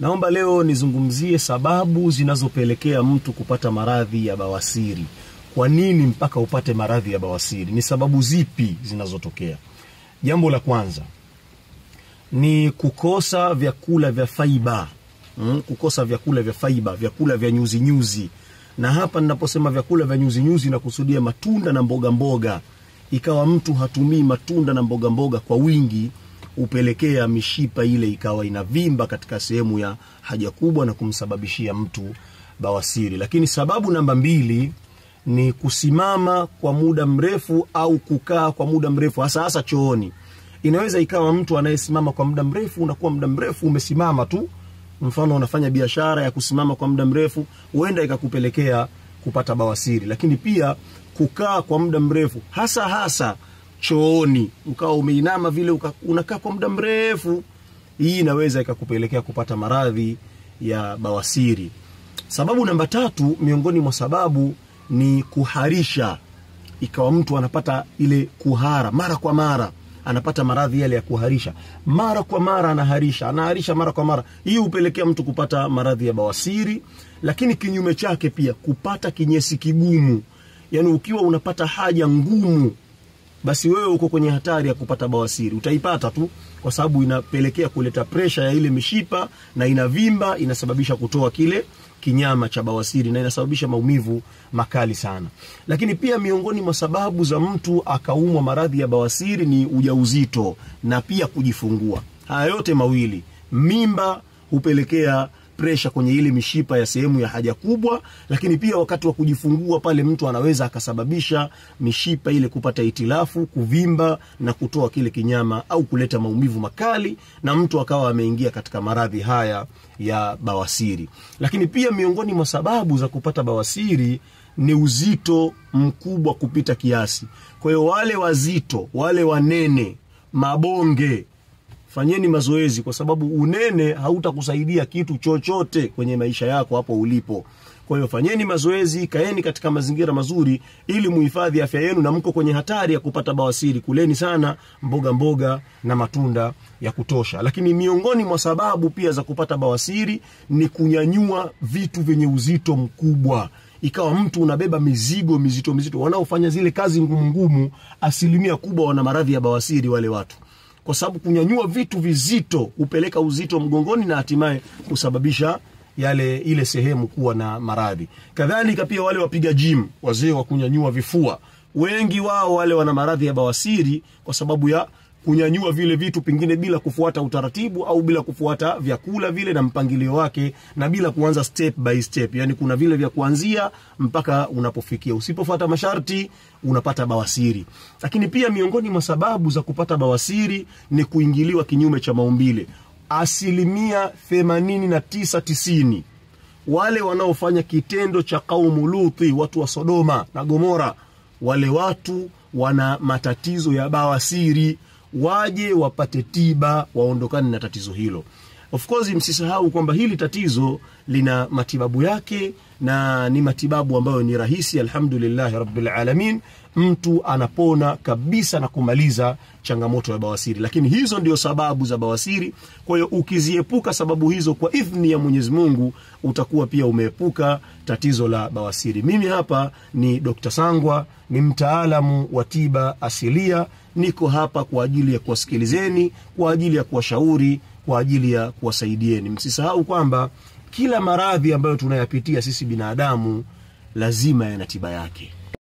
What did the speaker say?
Naomba leo nizungumzie sababu zinazopelekea mtu kupata maradhi ya bawasiri. Kwa nini mpaka upate maradhi ya bawasiri? Ni sababu zipi zinazotokea? Jambo la kwanza ni kukosa vyakula vya fiber. Kukosa vyakula vya fiber, vyakula vya nyuzi nyuzi. Na hapa ninaposema vyakula vya nyuzi nyuzi na kusudia matunda na mboga mboga. Ikawa mtu hatumii matunda na mboga mboga kwa wingi, upelekea mishipa ile ikawa inavimba katika sehemu ya haja kubwa na kumsababishia mtu bawasiri. Lakini sababu namba 2 ni kusimama kwa muda mrefu au kukaa kwa muda mrefu, hasa chooni. Inaweza ikawa mtu anayesimama kwa muda mrefu, unakuwa muda mrefu umesimama tu. Mfano unafanya biashara ya kusimama kwa muda mrefu, huenda ikakupelekea kupata bawasiri. Lakini pia kukaa kwa muda mrefu, hasa chooni, ukawa umeinama vile unakaa kwa muda mrefu, hii inaweza ikakupelekea kupata maradhi ya bawasiri. Sababu namba 3 miongoni mwa sababu ni kuharisha. Ikawa mtu anapata ile kuhara mara kwa mara, anapata maradhi yale ya kuharisha mara kwa mara, anaharisha mara kwa mara. Hii hupelekea mtu kupata maradhi ya bawasiri. Lakini kinyume chake pia kupata kinyesi kigumu, yani ukiwa unapata haja ngumu, basi wewe uko kwenye hatari ya kupata bawasiri. Utaipata tu kwa sababu inapelekea kuleta pressure ya ile mishipa na inavimba, inasababisha kutoa kile kinyama cha bawasiri na inasababisha maumivu makali sana. Lakini pia miongoni mwa sababu za mtu akaumwa maradhi ya bawasiri ni ujauzito na pia kujifungua. Haya yote mawili, mimba hupelekea pressure kwenye ile mishipa ya sehemu ya haja kubwa, lakini pia wakati wa kujifungua pale mtu anaweza akasababisha mishipa ile kupata itilafu, kuvimba na kutoa kile kinyama au kuleta maumivu makali, na mtu akawa ameingia katika maradhi haya ya bawasiri. Lakini pia miongoni mwa sababu za kupata bawasiri ni uzito mkubwa kupita kiasi. Kwa hiyo wale wazito, wale wanene, mabonge, fanyeni mazoezi, kwa sababu unene hautakusaidia kitu chochote kwenye maisha yako hapo ulipo. Kwa hiyo fanyeni mazoezi, kaeni katika mazingira mazuri ili muhifadhi afya yenu, na mko kwenye hatari ya kupata bawasiri. Kuleni sana mboga na matunda ya kutosha. Lakini miongoni mwa sababu pia za kupata bawasiri ni kunyanyua vitu vyenye uzito mkubwa. Ikawa mtu unabeba mizigo mizito. Wanaofanya zile kazi ngumu, asilimia kubwa wana maradhi ya bawasiri wale watu. Kwa sababu kunyanyua vitu vizito upeleka uzito mgongoni na hatimaye kusababisha ile sehemu kuwa na maradhi. Kadhalika pia wale wapiga gym, wazee wa kunyanyua vifua, wengi wao wale wana maradhi ya bawasiri kwa sababu ya kunyanyua vile vitu pengine bila kufuata utaratibu au bila kufuata vyakula vile na mpangilio wake, na bila kuanza step by step. Yani kuna vile vya kuanzia mpaka unapofikia. Usipofuata masharti unapata bawasiri. Lakini pia miongoni mwa sababu za kupata bawasiri ni kuingiliwa kinyume cha maumbile. Asilimia 89-90 wale wanaofanya kitendo cha kaumu Luthi, watu wa Sodoma na Gomora, wale watu wana matatizo ya bawasiri. Waje wapate tiba, waondokane na tatizo hilo. Of course msisahau kwamba hili tatizo lina matibabu yake, na ni matibabu ambayo ni rahisi, alhamdulillah rabbil alamin. Mtu anapona kabisa na kumaliza changamoto ya bawasiri. Lakini hizo ndio sababu za bawasiri. Kwa hiyo ukiziepuka sababu hizo kwa idhni ya Mwenyezi Mungu, utakuwa pia umeepuka tatizo la bawasiri. Mimi hapa ni Dr. Sangwa, ni mtaalamu wa tiba asilia. Niko hapa kwa ajili ya kuwasikilizeni, kwa ajili ya kuwashauri, kwa ajili ya kuwasaidieni. Msisahau kwamba kila maradhi ambayo tunayapitia sisi binadamu lazima yana tiba yake.